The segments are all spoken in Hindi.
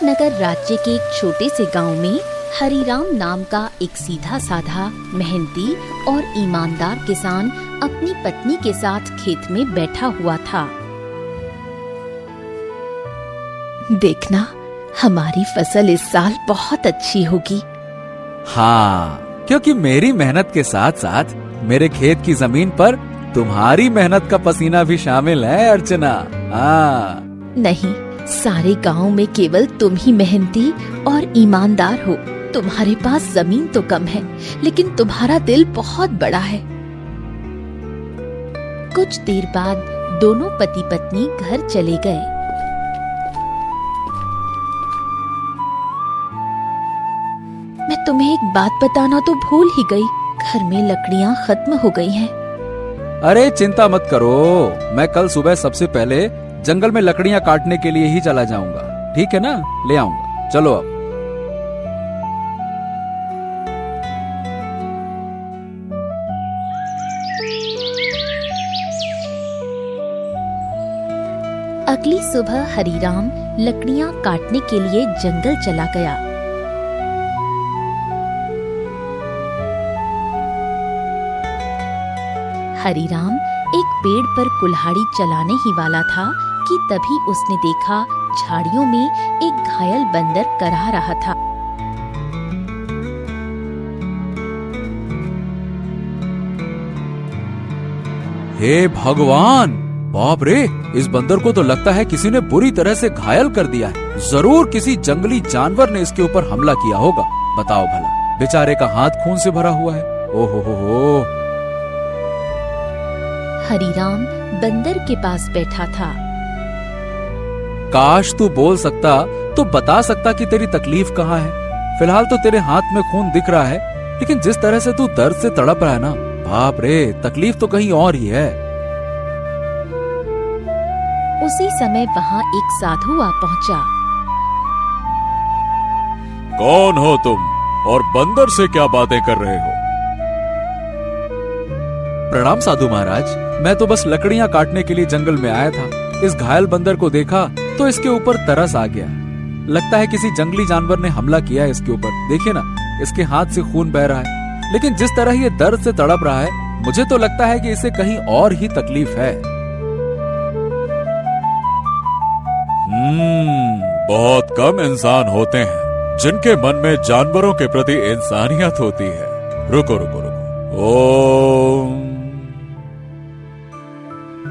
मुजफ्फरनगर राज्य के एक छोटे से गांव में हरिराम नाम का एक सीधा साधा, मेहनती और ईमानदार किसान अपनी पत्नी के साथ खेत में बैठा हुआ था। देखना, हमारी फसल इस साल बहुत अच्छी होगी। हाँ, क्योंकि मेरी मेहनत के साथ साथ मेरे खेत की जमीन पर तुम्हारी मेहनत का पसीना भी शामिल है अर्चना। हाँ। नहीं, सारे गांव में केवल तुम ही मेहनती और ईमानदार हो। तुम्हारे पास जमीन तो कम है, लेकिन तुम्हारा दिल बहुत बड़ा है। कुछ देर बाद दोनों पति पत्नी घर चले गए। मैं तुम्हें एक बात बताना तो भूल ही गई, घर में लकड़ियाँ खत्म हो गई हैं। अरे चिंता मत करो, मैं कल सुबह सबसे पहले जंगल में लकड़ियाँ काटने के लिए ही चला जाऊंगा। ठीक है ना, ले आऊंगा। चलो अब। अगली सुबह हरिराम लकड़ियाँ काटने के लिए जंगल चला गया। हरिराम एक पेड़ पर कुल्हाड़ी चलाने ही वाला था कि तभी उसने देखा झाड़ियों में एक घायल बंदर करहा रहा था। हे भगवान, बाप रे, इस बंदर को तो लगता है किसी ने बुरी तरह से घायल कर दिया है। जरूर किसी जंगली जानवर ने इसके ऊपर हमला किया होगा। बताओ भला, बेचारे का हाथ खून से भरा हुआ है। ओहो हो। हरिराम बंदर के पास बैठा था। काश तू बोल सकता तो बता सकता कि तेरी तकलीफ कहाँ है। फिलहाल तो तेरे हाथ में खून दिख रहा है, लेकिन जिस तरह से तू दर्द से तड़प रहा है ना, बाप रे, तकलीफ तो कहीं और ही है। उसी समय वहाँ एक साधु आ पहुँचा। कौन हो तुम और बंदर से क्या बातें कर रहे हो? प्रणाम साधु महाराज, मैं तो बस लकड़ियाँ काटने के लिए जंगल में आया था। इस घायल बंदर को देखा तो इसके ऊपर तरस आ गया। लगता है किसी जंगली जानवर ने हमला किया है इसके ऊपर। देखिए ना, इसके हाथ से खून बह रहा है, लेकिन जिस तरह ये दर्द से तड़प रहा है, मुझे तो लगता है कि इसे कहीं और ही तकलीफ है। बहुत कम इंसान होते हैं जिनके मन में जानवरों के प्रति इंसानियत होती है। रुको रुको रुको। ओम।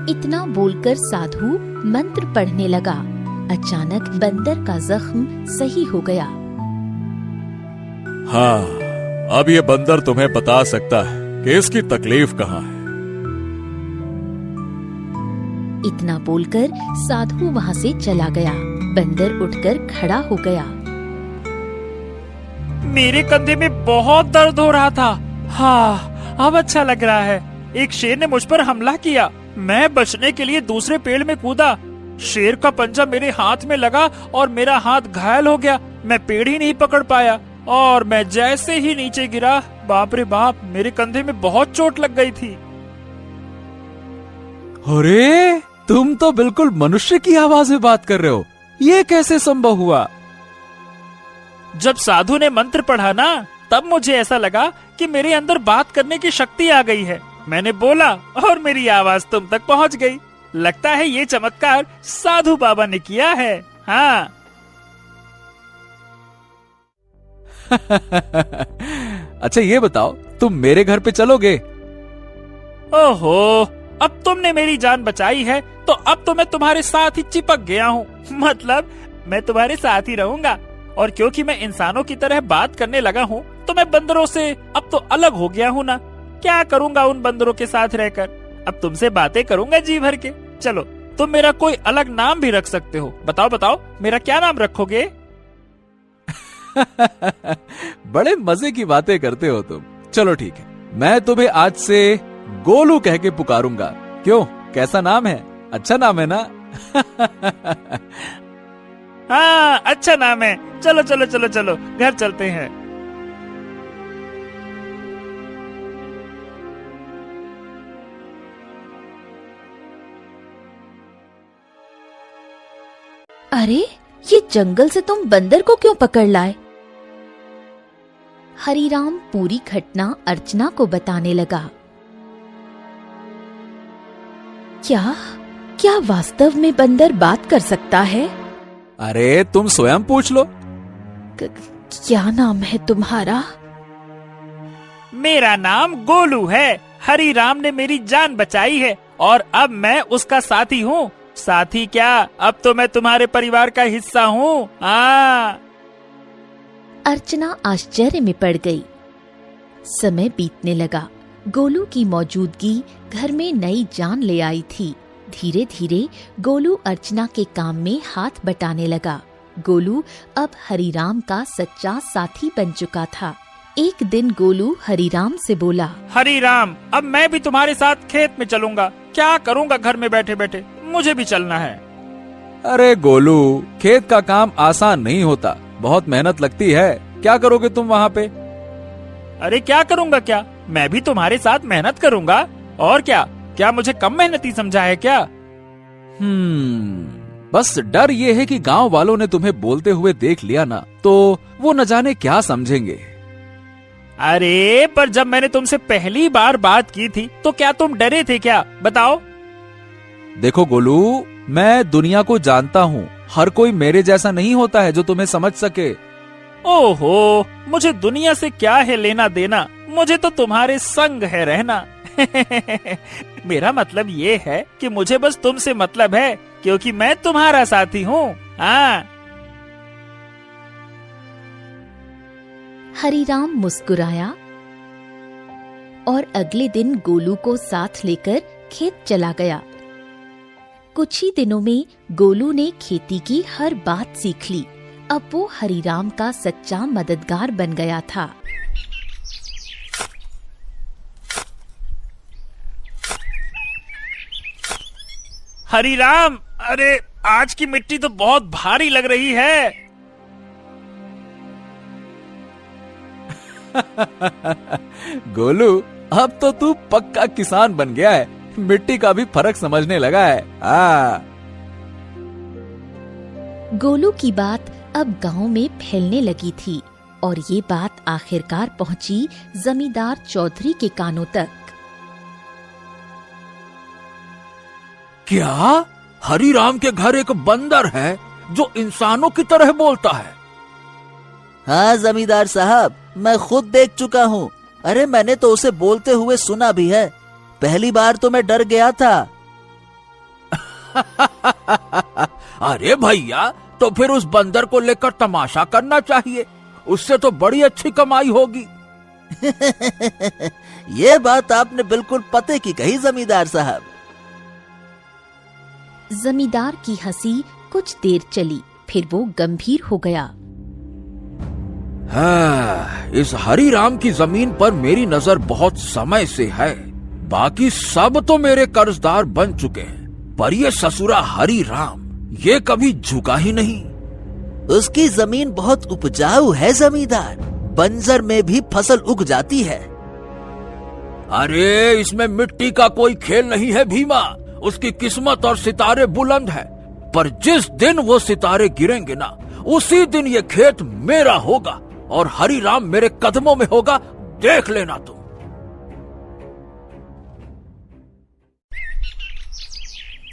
इतना बोलकर साधु मंत्र पढ़ने लगा। अचानक बंदर का जख्म सही हो गया। हाँ, अब ये बंदर तुम्हें बता सकता है कि इसकी तकलीफ कहाँ है। इतना बोलकर साधु वहाँ से चला गया। बंदर उठकर खड़ा हो गया। मेरे कंधे में बहुत दर्द हो रहा था। हाँ, अब अच्छा लग रहा है। एक शेर ने मुझ पर हमला किया। मैं बचने के लिए दूसरे पेड़ में कूदा। शेर का पंजा मेरे हाथ में लगा और मेरा हाथ घायल हो गया। मैं पेड़ ही नहीं पकड़ पाया और मैं जैसे ही नीचे गिरा, बाप रे बाप, मेरे कंधे में बहुत चोट लग गई थी। अरे, तुम तो बिल्कुल मनुष्य की आवाज में बात कर रहे हो। ये कैसे संभव हुआ? जब साधु ने मंत्र पढ़ा ना, तब मुझे ऐसा लगा कि मेरे अंदर बात करने की शक्ति आ गई है। मैंने बोला और मेरी आवाज तुम तक पहुंच गई। लगता है ये चमत्कार साधु बाबा ने किया है। हाँ। अच्छा ये बताओ, तुम मेरे घर पे चलोगे? ओहो, अब तुमने मेरी जान बचाई है तो अब तो मैं तुम्हारे साथ ही चिपक गया हूँ। मतलब मैं तुम्हारे साथ ही रहूंगा। और क्योंकि मैं इंसानों की तरह बात करने लगा हूँ, तो मैं बंदरों से अब तो अलग हो गया हूँ ना। क्या करूँगा उन बंदरों के साथ रहकर? अब तुमसे बातें करूँगा जी भर के। चलो, तुम मेरा कोई अलग नाम भी रख सकते हो। बताओ बताओ, मेरा क्या नाम रखोगे? बड़े मजे की बातें करते हो तुम। चलो ठीक है, मैं तुम्हें आज से गोलू कह के पुकारूंगा। क्यों, कैसा नाम है? अच्छा नाम है ना? हाँ, अच्छा नाम है। चलो चलो चलो चलो, घर चलते हैं। अरे, ये जंगल से तुम बंदर को क्यों पकड़ लाए? हरिराम पूरी घटना अर्चना को बताने लगा। क्या वास्तव में बंदर बात कर सकता है? अरे तुम स्वयं पूछ लो। क्या नाम है तुम्हारा? मेरा नाम गोलू है। हरिराम ने मेरी जान बचाई है और अब मैं उसका साथी हूँ। साथी क्या, अब तो मैं तुम्हारे परिवार का हिस्सा हूँ। अर्चना आश्चर्य में पड़ गई। समय बीतने लगा। गोलू की मौजूदगी घर में नई जान ले आई थी। धीरे धीरे गोलू अर्चना के काम में हाथ बटाने लगा। गोलू अब हरिराम का सच्चा साथी बन चुका था। एक दिन गोलू हरिराम से बोला, हरिराम, अब मैं भी तुम्हारे साथ खेत में चलूंगा। क्या करूंगा घर में बैठे बैठे, मुझे भी चलना है। अरे गोलू, खेत का काम आसान नहीं होता, बहुत मेहनत लगती है। क्या करोगे तुम वहाँ पे? अरे क्या करूंगा क्या, मैं भी तुम्हारे साथ मेहनत करूंगा। और क्या मुझे कम मेहनती समझा है क्या? बस डर ये है कि गांव वालों ने तुम्हें बोलते हुए देख लिया ना, तो वो न जाने क्या समझेंगे। अरे पर जब मैंने तुमसे पहली बार बात की थी तो क्या तुम डरे थे क्या, बताओ? देखो गोलू, मैं दुनिया को जानता हूँ। हर कोई मेरे जैसा नहीं होता है जो तुम्हें समझ सके। ओहो, मुझे दुनिया से क्या है लेना देना, मुझे तो तुम्हारे संग है रहना। मेरा मतलब ये है कि मुझे बस तुमसे मतलब है, क्योंकि मैं तुम्हारा साथी हूँ। हरिराम मुस्कुराया और अगले दिन गोलू को साथ लेकर खेत चला गया। कुछ ही दिनों में गोलू ने खेती की हर बात सीख ली। अब वो हरिराम का सच्चा मददगार बन गया था। हरिराम, अरे आज की मिट्टी तो बहुत भारी लग रही है। गोलू, अब तो तू पक्का किसान बन गया है। मिट्टी का भी फर्क समझने लगा है। गोलू की बात अब गांव में फैलने लगी थी और ये बात आखिरकार पहुंची जमींदार चौधरी के कानों तक। क्या हरिराम के घर एक बंदर है जो इंसानों की तरह बोलता है? हाँ जमींदार साहब, मैं खुद देख चुका हूँ। अरे मैंने तो उसे बोलते हुए सुना भी है। पहली बार तो मैं डर गया था। अरे भैया, तो फिर उस बंदर को लेकर तमाशा करना चाहिए, उससे तो बड़ी अच्छी कमाई होगी। ये बात आपने बिल्कुल पते की कही जमींदार साहब। जमींदार की हंसी कुछ देर चली, फिर वो गंभीर हो गया। हाँ, इस हरिराम की जमीन पर मेरी नजर बहुत समय से है। बाकी सब तो मेरे कर्जदार बन चुके हैं, पर ये ससुरा हरिराम ये कभी झुका ही नहीं। उसकी जमीन बहुत उपजाऊ है जमींदार, बंजर में भी फसल उग जाती है। अरे इसमें मिट्टी का कोई खेल नहीं है भीमा। उसकी किस्मत और सितारे बुलंद है, पर जिस दिन वो सितारे गिरेंगे ना, उसी दिन ये खेत मेरा होगा और हरिराम मेरे कदमों में होगा, देख लेना तुम।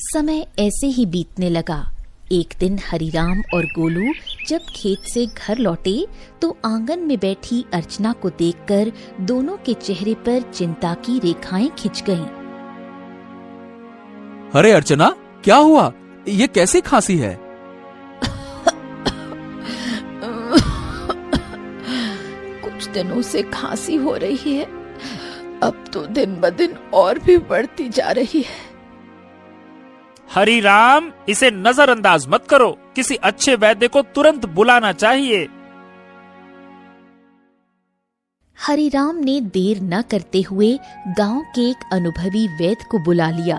समय ऐसे ही बीतने लगा। एक दिन हरिराम और गोलू जब खेत से घर लौटे तो आंगन में बैठी अर्चना को देखकर दोनों के चेहरे पर चिंता की रेखाएं खिंच गईं। अरे अर्चना, क्या हुआ? ये कैसी खांसी है? कुछ दिनों से खांसी हो रही है, अब तो दिन ब दिन और भी बढ़ती जा रही है। हरिराम, इसे नजरअंदाज मत करो, किसी अच्छे वैद्य को तुरंत बुलाना चाहिए। हरिराम ने देर न करते हुए गांव के एक अनुभवी वैद्य को बुला लिया।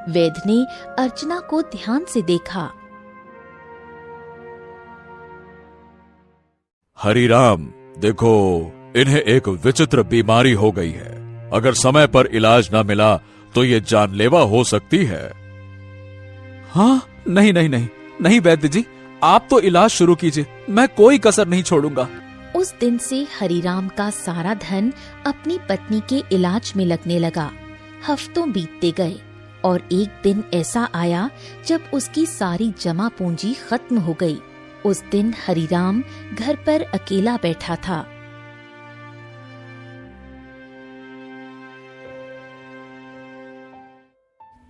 वैद्य ने अर्चना को ध्यान से देखा। हरिराम, देखो, इन्हें एक विचित्र बीमारी हो गई है। अगर समय पर इलाज न मिला तो ये जानलेवा हो सकती है। हाँ, नहीं नहीं नहीं नहीं वैद्य जी, आप तो इलाज शुरू कीजिए, मैं कोई कसर नहीं छोड़ूंगा। उस दिन से हरिराम का सारा धन अपनी पत्नी के इलाज में लगने लगा। हफ्तों बीतते गए और एक दिन ऐसा आया जब उसकी सारी जमा पूंजी खत्म हो गई। उस दिन हरिराम घर पर अकेला बैठा था।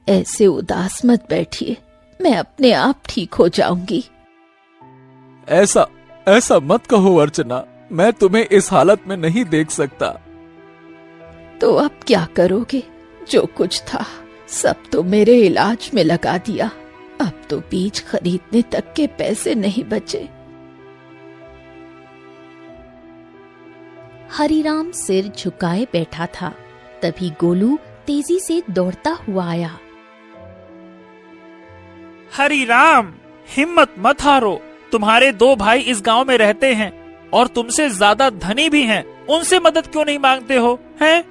ऐसे उदास मत बैठिए, मैं अपने आप ठीक हो जाऊंगी। ऐसा मत कहो अर्चना, मैं तुम्हें इस हालत में नहीं देख सकता। तो अब क्या करोगे? जो कुछ था सब तो मेरे इलाज में लगा दिया। अब तो बीज खरीदने तक के पैसे नहीं बचे। हरिराम सिर झुकाए बैठा था। तभी गोलू तेजी से दौड़ता हुआ आया। हरिराम, हिम्मत मत हारो। तुम्हारे 2 भाई इस गांव में रहते हैं और तुमसे ज्यादा धनी भी हैं। उनसे मदद क्यों नहीं मांगते हो, हैं?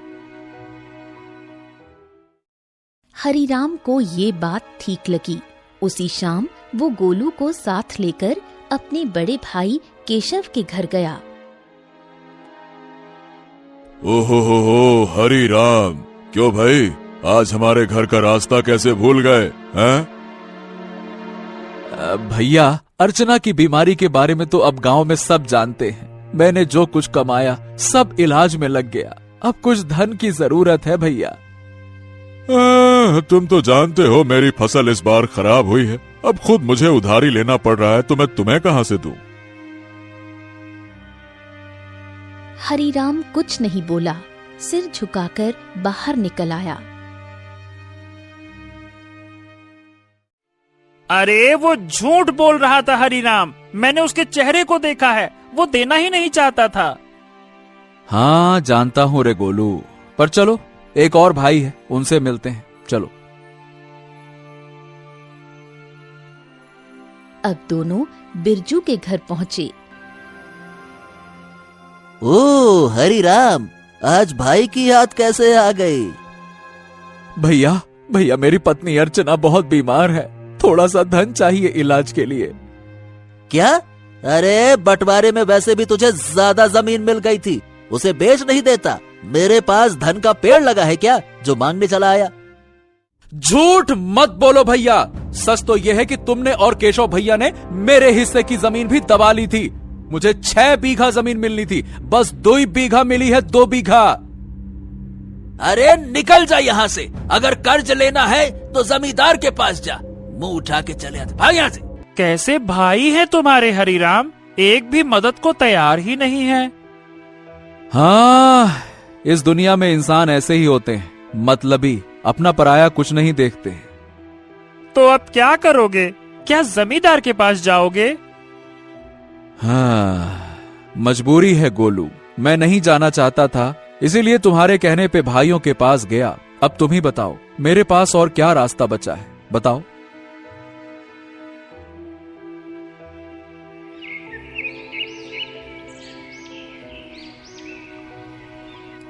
हरिराम को ये बात ठीक लगी। उसी शाम वो गोलू को साथ लेकर अपने बड़े भाई केशव के घर गया। ओहो हरिराम, क्यों भाई, आज हमारे घर का रास्ता कैसे भूल गए हैं? भैया, अर्चना की बीमारी के बारे में तो अब गांव में सब जानते हैं। मैंने जो कुछ कमाया सब इलाज में लग गया। अब कुछ धन की जरूरत है भैया। तुम तो जानते हो मेरी फसल इस बार खराब हुई है। अब खुद मुझे उधारी लेना पड़ रहा है तो मैं तुम्हें कहां से दूं? हरिराम कुछ नहीं बोला, सिर झुकाकर बाहर निकल आया। अरे वो झूठ बोल रहा था हरिराम, मैंने उसके चेहरे को देखा है, वो देना ही नहीं चाहता था। हाँ जानता हूँ रे गोलू, पर चलो एक और भाई है, उनसे मिलते हैं, चलो। अब दोनों बिरजू के घर पहुँचे। ओ हरिराम, आज भाई की याद कैसे आ गई? भैया मेरी पत्नी अर्चना बहुत बीमार है, थोड़ा सा धन चाहिए इलाज के लिए। क्या? अरे बंटवारे में वैसे भी तुझे ज्यादा जमीन मिल गई थी, उसे बेच नहीं देता? मेरे पास धन का पेड़ लगा है क्या जो मांगने चला आया? झूठ मत बोलो भैया, सच तो यह है कि तुमने और केशव भैया ने मेरे हिस्से की जमीन भी दबा ली थी। मुझे 6 बीघा जमीन मिलनी थी, बस 2 बीघा मिली है, 2 बीघा। अरे निकल जा यहाँ से, अगर कर्ज लेना है तो जमींदार के पास जा, मुंह उठा के चले आते, भाग यहाँ से। कैसे भाई है तुम्हारे हरिराम, एक भी मदद को तैयार ही नहीं है। हाँ, इस दुनिया में इंसान ऐसे ही होते हैं, मतलबी, अपना पराया कुछ नहीं देखते। तो अब क्या करोगे? क्या जमींदार के पास जाओगे? हाँ, मजबूरी है गोलू, मैं नहीं जाना चाहता था, इसीलिए तुम्हारे कहने पे भाइयों के पास गया। अब तुम ही बताओ, मेरे पास और क्या रास्ता बचा है, बताओ।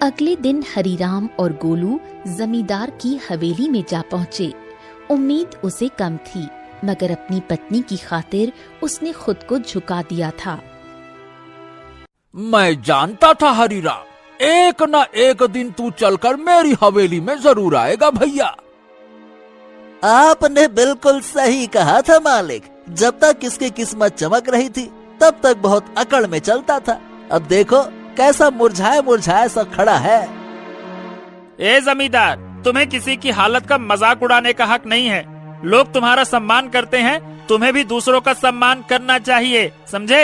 अगले दिन हरिराम और गोलू जमींदार की हवेली में जा पहुंचे। उम्मीद उसे कम थी, मगर अपनी पत्नी की खातिर उसने खुद को झुका दिया था। मैं जानता था हरिराम, एक न एक दिन तू चलकर मेरी हवेली में जरूर आएगा भैया। आपने बिल्कुल सही कहा था मालिक, जब तक इसकी किस्मत चमक रही थी तब तक बहुत अकड़ में चलता था। अब देखो कैसा मुरझाया सा खड़ा है। ए जमींदार, तुम्हें किसी की हालत का मजाक उड़ाने का हक नहीं है। लोग तुम्हारा सम्मान करते हैं, तुम्हें भी दूसरों का सम्मान करना चाहिए, समझे?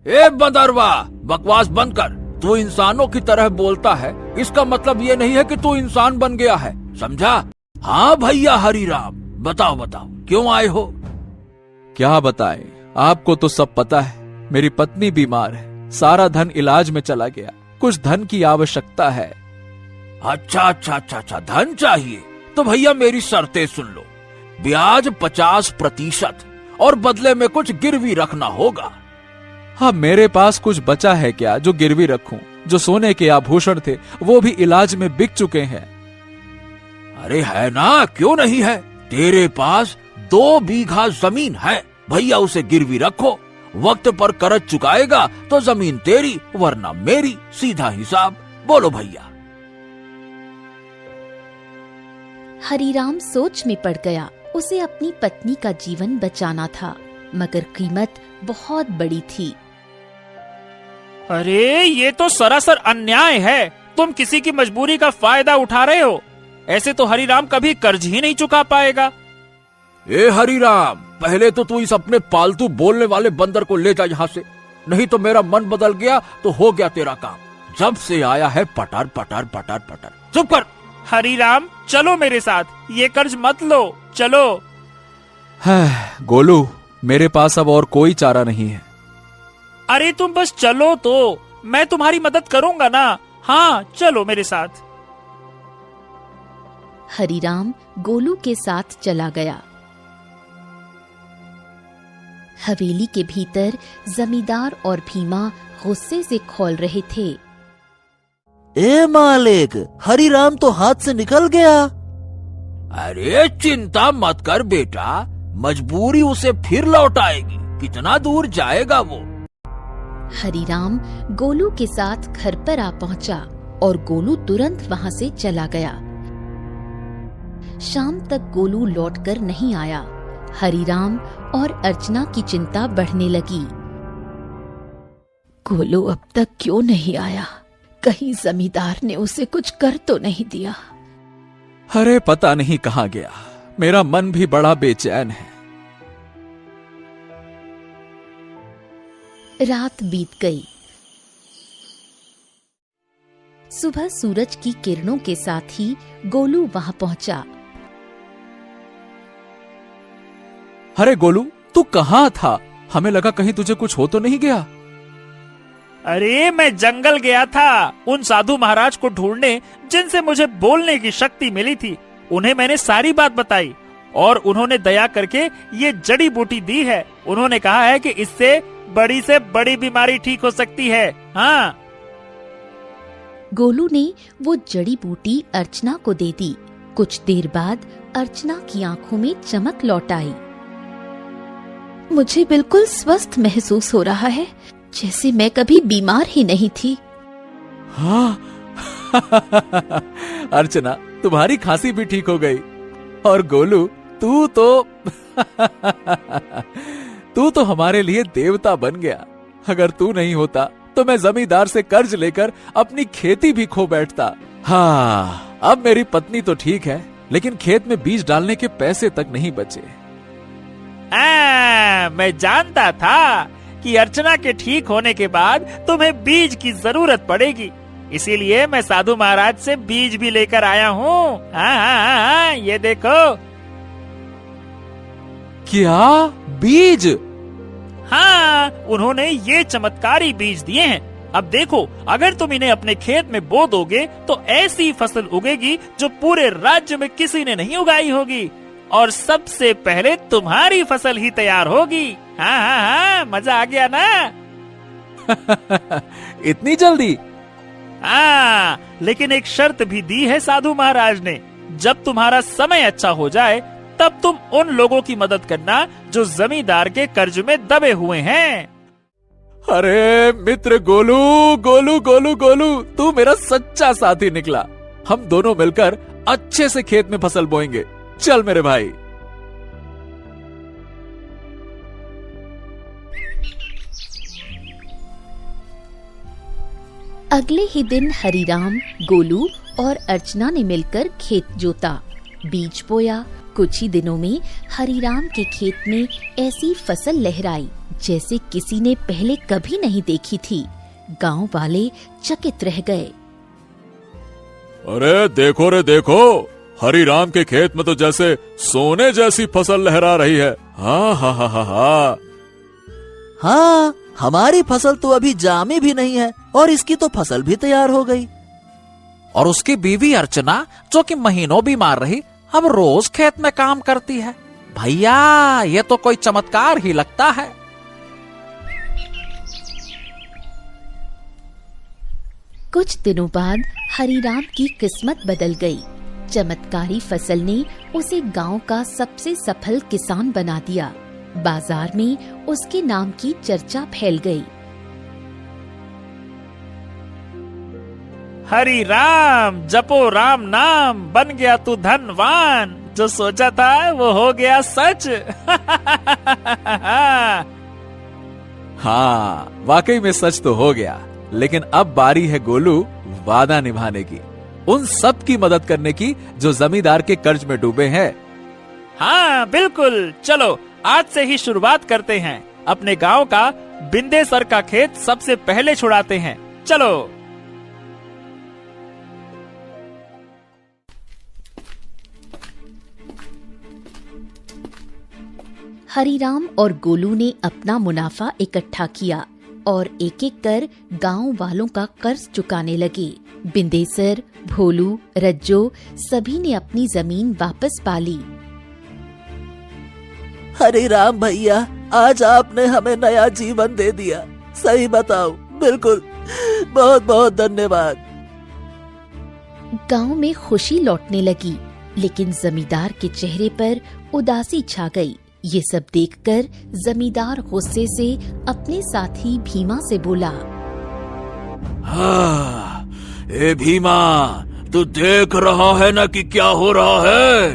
ए बदरवा, बकवास बंद कर। तू इंसानों की तरह बोलता है, इसका मतलब ये नहीं है कि तू इंसान बन गया है, समझा? हाँ भैया हरिराम, बताओ क्यों आए हो? क्या बताएं, आपको तो सब पता है, मेरी पत्नी बीमार है, सारा धन इलाज में चला गया, कुछ धन की आवश्यकता है। अच्छा, धन चाहिए तो भैया मेरी शर्तें सुन लो। ब्याज 50% और बदले में कुछ गिरवी रखना होगा। हाँ, मेरे पास कुछ बचा है क्या जो गिरवी रखूं? जो सोने के आभूषण थे वो भी इलाज में बिक चुके हैं। अरे है ना, क्यों नहीं है? तेरे पास 2 बीघा जमीन है, भैया उसे गिरवी रखो, वक्त पर कर्ज चुकाएगा तो जमीन तेरी वरना मेरी, सीधा हिसाब। बोलो भैया। हरीराम सोच में पड़ गया। उसे अपनी पत्नी का जीवन बचाना था, मगर कीमत बहुत बड़ी थी। अरे ये तो सरासर अन्याय है। तुम किसी की मजबूरी का फायदा उठा रहे हो। ऐसे तो हरीराम कभी कर्ज ही नहीं चुका पाएगा। ए हरीराम, पहले तो तू इस अपने पालतू बोलने वाले बंदर को ले जा यहाँ से, नहीं तो मेरा मन बदल गया तो हो गया तेरा काम। जब से आया है पटार पटार पटार पटार। चुप कर। हरीराम चलो मेरे साथ, ये कर्ज मत लो, चलो। गोलू, मेरे पास अब और कोई चारा नहीं है। अरे तुम बस चलो तो, मैं तुम्हारी मदद करूंगा ना। हाँ चलो मेरे साथ। हरीराम गोलू के साथ चला गया। हवेली के भीतर जमींदार और भीमा गुस्से से खौल रहे थे। ए मालिक, हरीराम तो हाथ से निकल गया। अरे चिंता मत कर बेटा, मजबूरी उसे फिर लौट आएगी। कितना दूर जाएगा वो। हरीराम गोलू के साथ घर पर आ पहुंचा और गोलू तुरंत वहां से चला गया। शाम तक गोलू लौटकर नहीं आया। हरीराम और अर्चना की चिंता बढ़ने लगी। गोलू अब तक क्यों नहीं आया? कहीं जमींदार ने उसे कुछ कर तो नहीं दिया? अरे पता नहीं कहाँ गया। मेरा मन भी बड़ा बेचैन है। रात बीत गई। सुबह सूरज की किरणों के साथ ही गोलू वहां पहुंचा। अरे गोलू, तू कहाँ था? हमें लगा कहीं तुझे कुछ हो तो नहीं गया। अरे मैं जंगल गया था उन साधु महाराज को ढूंढने जिनसे मुझे बोलने की शक्ति मिली थी। उन्हें मैंने सारी बात बताई और उन्होंने दया करके ये जड़ी बूटी दी है। उन्होंने कहा है कि इससे बड़ी बीमारी ठीक हो सकती है। हाँ। गोलू ने वो जड़ी बूटी अर्चना को दे दी। कुछ देर बाद अर्चना की आंखों में चमक लौट आई। मुझे बिल्कुल स्वस्थ महसूस हो रहा है, जैसे मैं कभी बीमार ही नहीं थी। हाँ। अर्चना, तुम्हारी खांसी भी ठीक हो गई। और गोलू, तू तो हमारे लिए देवता बन गया। अगर तू नहीं होता तो मैं जमींदार से कर्ज लेकर अपनी खेती भी खो बैठता। हाँ, अब मेरी पत्नी तो ठीक है, लेकिन खेत में बीज डालने के पैसे तक नहीं बचे। मैं जानता था कि अर्चना के ठीक होने के बाद तुम्हें बीज की जरूरत पड़ेगी, इसीलिए मैं साधु महाराज से बीज भी लेकर आया हूँ। हाँ, ये देखो। क्या बीज? हाँ, उन्होंने ये चमत्कारी बीज दिए हैं। अब देखो, अगर तुम इन्हें अपने खेत में बो दोगे तो ऐसी फसल उगेगी जो पूरे राज्य में किसी ने नहीं उगाई होगी, और सबसे पहले तुम्हारी फसल ही तैयार होगी। हाँ, मजा आ गया ना? इतनी जल्दी? हाँ, लेकिन एक शर्त भी दी है साधु महाराज ने। जब तुम्हारा समय अच्छा हो जाए तब तुम उन लोगों की मदद करना जो जमींदार के कर्ज में दबे हुए हैं। अरे मित्र गोलू, गोलू गोलू गोलू, तू मेरा सच्चा साथी निकला। हम दोनों मिलकर अच्छे से खेत में फसल बोएंगे। चल मेरे भाई। अगले ही दिन हरीराम, गोलू और अर्चना ने मिलकर खेत जोता, बीज बोया। कुछ ही दिनों में हरीराम के खेत में ऐसी फसल लहराई जैसे किसी ने पहले कभी नहीं देखी थी। गांव वाले चकित रह गए। अरे देखो रे देखो, हरीराम के खेत में तो जैसे सोने जैसी फसल लहरा रही है। हाँ, हमारी फसल तो अभी जामी भी नहीं है और इसकी तो फसल भी तैयार हो गई। और उसकी बीवी अर्चना, जो कि महीनों बीमार रही, अब रोज खेत में काम करती है। भैया, ये तो कोई चमत्कार ही लगता है। कुछ दिनों बाद हरीराम की किस्मत बदल गई। चमत्कारी फसल ने उसे गांव का सबसे सफल किसान बना दिया। बाजार में उसके नाम की चर्चा फैल गई। हरि राम जपो राम नाम, बन गया तू धनवान, जो सोचा था वो हो गया सच। हाँ, वाकई में सच तो हो गया, लेकिन अब बारी है गोलू वादा निभाने की, उन सब की मदद करने की जो जमींदार के कर्ज में डूबे हैं। हाँ बिल्कुल, चलो आज से ही शुरुआत करते हैं। अपने गांव का बिंदेसर का खेत सबसे पहले छुड़ाते हैं। चलो। हरिराम और गोलू ने अपना मुनाफा इकट्ठा किया और एक एक कर गांव वालों का कर्ज चुकाने लगे। बिंदेसर, भोलू, रज्जो सभी ने अपनी जमीन वापस पा ली। हरि राम भैया, आज आपने हमें नया जीवन दे दिया। सही बताओ, बिल्कुल, बहुत बहुत धन्यवाद। गांव में खुशी लौटने लगी, लेकिन जमींदार के चेहरे पर उदासी छा गई। ये सब देखकर जमींदार गुस्से से अपने साथी भीमा से बोला, हाँ, ए भीमा, तू देख रहा है ना कि क्या हो रहा है?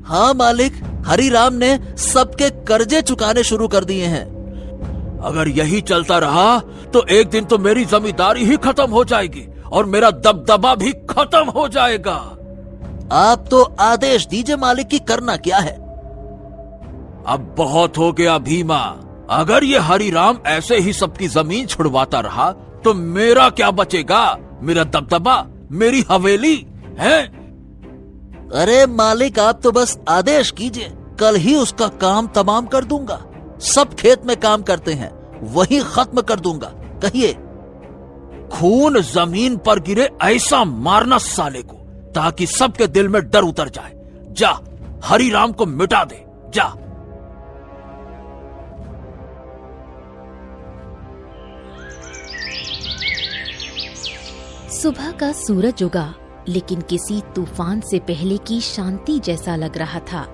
हाँ मालिक, हरि राम ने सबके कर्जे चुकाने शुरू कर दिए हैं। अगर यही चलता रहा तो एक दिन तो मेरी जमींदारी ही खत्म हो जाएगी और मेरा दबदबा भी खत्म हो जाएगा। आप तो आदेश दीजिए मालिक की करना क्या है। अब बहुत हो गया भीमा, अगर ये हरिराम ऐसे ही सबकी जमीन छुड़वाता रहा तो मेरा क्या बचेगा? मेरा दबदबा, मेरी हवेली है? अरे मालिक, आप तो बस आदेश कीजिए, कल ही उसका काम तमाम कर दूंगा। सब खेत में काम करते हैं, वही खत्म कर दूंगा। कहिए। खून जमीन पर गिरे ऐसा मारना साले को, ताकि सबके दिल में डर उतर जाए। जा, हरिराम को मिटा दे, जा। सुबह का सूरज उगा, लेकिन किसी तूफान से पहले की शांति जैसा लग रहा था।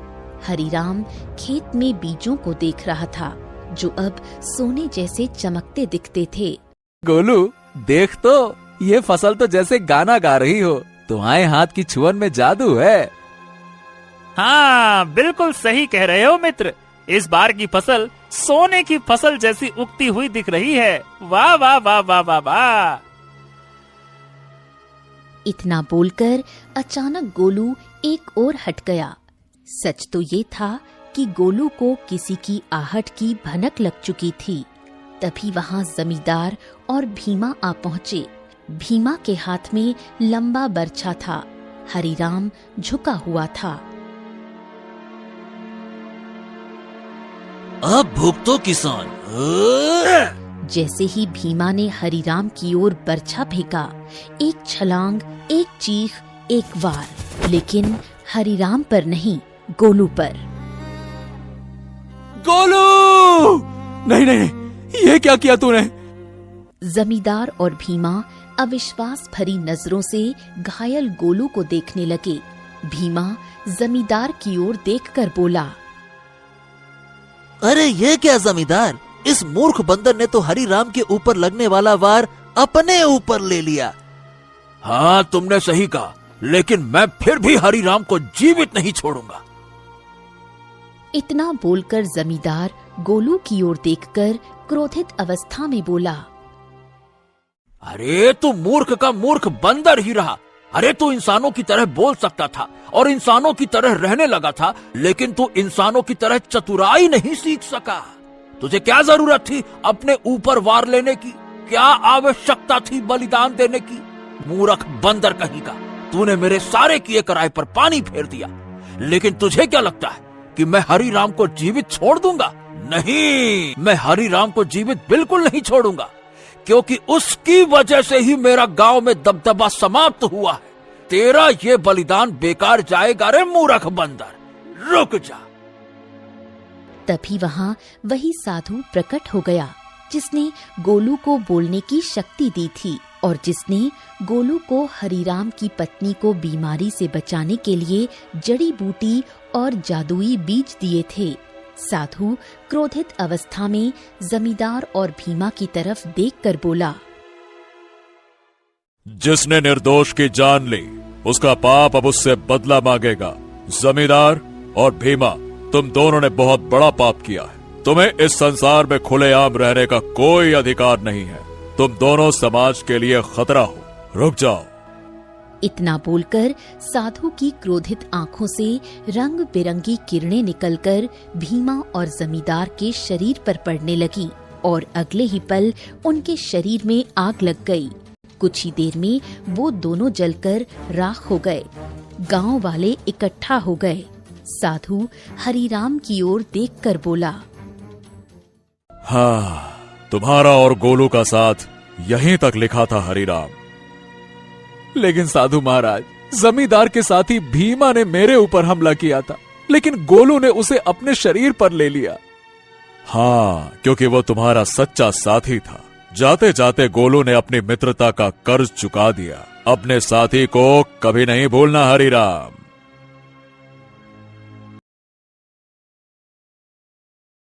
हरिराम खेत में बीजों को देख रहा था, जो अब सोने जैसे चमकते दिखते थे। गोलू देख तो, ये फसल तो जैसे गाना गा रही हो। तुम्हारे हाथ की छुअन में जादू है। हाँ बिल्कुल सही कह रहे हो मित्र, इस बार की फसल सोने की फसल जैसी उगती हुई दिख रही है। वाह वाह वाह वाह वाह वाह। इतना बोलकर अचानक गोलू एक ओर हट गया। सच तो ये था कि गोलू को किसी की आहट की भनक लग चुकी थी। तभी वहां जमींदार और भीमा आ पहुंचे। भीमा के हाथ में लंबा बर्छा था। हरिराम झुका हुआ था। अब भुगतो किसान। जैसे ही भीमा ने हरिराम की ओर बर्छा फेंका, एक छलांग, एक चीख, एक वार, लेकिन हरिराम पर नहीं, गोलू पर। गोलू! नहीं नहीं, ये क्या किया तूने? जमींदार और भीमा अविश्वास भरी नजरों से घायल गोलू को देखने लगे। भीमा जमींदार की ओर देखकर बोला, अरे ये क्या जमींदार, इस मूर्ख बंदर ने तो हरिराम के ऊपर लगने वाला वार अपने ऊपर ले लिया। हाँ तुमने सही कहा, लेकिन मैं फिर भी हरिराम को जीवित नहीं छोड़ूंगा। इतना बोलकर जमींदार गोलू की ओर देखकर क्रोधित अवस्था में बोला, अरे तू मूर्ख का मूर्ख बंदर ही रहा। अरे तू इंसानों की तरह बोल सकता था और इंसानों की तरह रहने लगा था, लेकिन तू इंसानों की तरह चतुराई नहीं सीख सका। तुझे क्या जरूरत थी अपने ऊपर वार लेने की? क्या आवश्यकता थी बलिदान देने की? मूर्ख बंदर कहीं का, तूने मेरे सारे किए कराए पर पानी फेर दिया। लेकिन तुझे क्या लगता है कि मैं हरिराम को जीवित छोड़ दूंगा? नहीं, मैं हरिराम को जीवित बिल्कुल नहीं छोड़ूंगा, क्योंकि उसकी वजह से ही मेरा गांव में दबदबा समाप्त हुआ है। तेरा ये बलिदान बेकार जाएगा रे मूर्ख बंदर, रुक जा। तभी वहां वही साधु प्रकट हो गया, जिसने गोलू को बोलने की शक्ति दी थी और जिसने गोलू को हरिराम की पत्नी को बीमारी से बचाने के लिए जड़ी बूटी और जादुई बीज दिए थे। साधु क्रोधित अवस्था में जमींदार और भीमा की तरफ देखकर बोला, जिसने निर्दोष की जान ली उसका पाप अब उससे बदला मांगेगा। जमींदार और भीमा, तुम दोनों ने बहुत बड़ा पाप किया है। तुम्हें इस संसार में खुलेआम रहने का कोई अधिकार नहीं है। तुम दोनों समाज के लिए खतरा हो। रुक जाओ। इतना बोलकर साधु की क्रोधित आंखों से रंग बिरंगी किरणें निकलकर भीमा और जमींदार के शरीर पर पड़ने लगी और अगले ही पल उनके शरीर में आग लग गई। कुछ ही देर में वो दोनों जलकर राख हो गए। गांव वाले इकट्ठा हो गए। साधु हरिराम की ओर देखकर बोला, हाँ, तुम्हारा और गोलू का साथ यहीं तक लिखा था हरिराम। लेकिन साधु महाराज, जमींदार के साथी भीमा ने मेरे ऊपर हमला किया था, लेकिन गोलू ने उसे अपने शरीर पर ले लिया। हाँ, क्योंकि वो तुम्हारा सच्चा साथी था। जाते जाते गोलू ने अपनी मित्रता का कर्ज चुका दिया। अपने साथी को कभी नहीं भूलना हरिराम।